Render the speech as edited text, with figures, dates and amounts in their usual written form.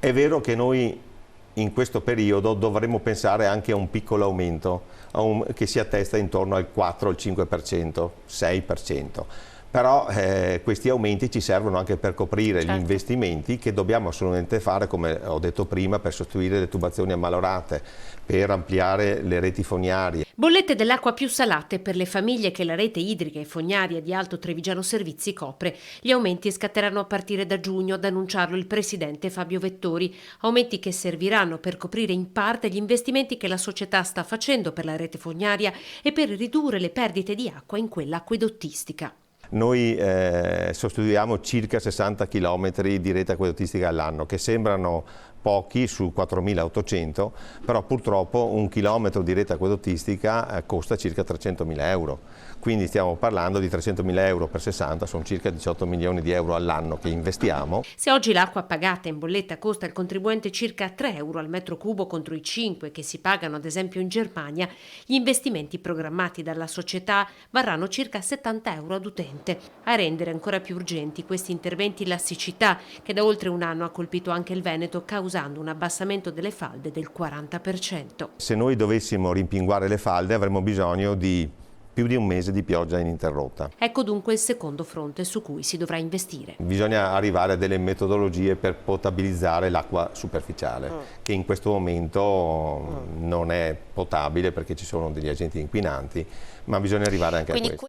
È vero che noi in questo periodo dovremmo pensare anche a un piccolo aumento, che si attesta intorno al 4, al 5%, 6%. Però questi aumenti ci servono anche per coprire gli investimenti che dobbiamo assolutamente fare, come ho detto prima, per sostituire le tubazioni ammalorate, per ampliare le reti fognarie. Bollette dell'acqua più salate per le famiglie che la rete idrica e fognaria di Alto Trevigiano Servizi copre. Gli aumenti scatteranno a partire da giugno, ad annunciarlo il presidente Fabio Vettori. Aumenti che serviranno per coprire in parte gli investimenti che la società sta facendo per la rete fognaria e per ridurre le perdite di acqua in quella acquedottistica. Noi sostituiamo circa 60 km di rete acquedottistica all'anno, che sembrano pochi su 4.800, però purtroppo un chilometro di rete acquedottistica costa circa 300.000 euro. Quindi stiamo parlando di 300.000 euro per 60, sono circa 18 milioni di euro all'anno che investiamo. Se oggi l'acqua pagata in bolletta costa al contribuente circa 3 euro al metro cubo contro i 5 che si pagano ad esempio in Germania, gli investimenti programmati dalla società varranno circa 70 euro ad utente. A rendere ancora più urgenti questi interventi la siccità, che da oltre un anno ha colpito anche il Veneto, causando un abbassamento delle falde del 40%. Se noi dovessimo rimpinguare le falde avremmo bisogno di più di un mese di pioggia ininterrotta. Ecco dunque il secondo fronte su cui si dovrà investire. Bisogna arrivare a delle metodologie per potabilizzare l'acqua superficiale, che in questo momento non è potabile perché ci sono degli agenti inquinanti, ma bisogna arrivare anche a questo.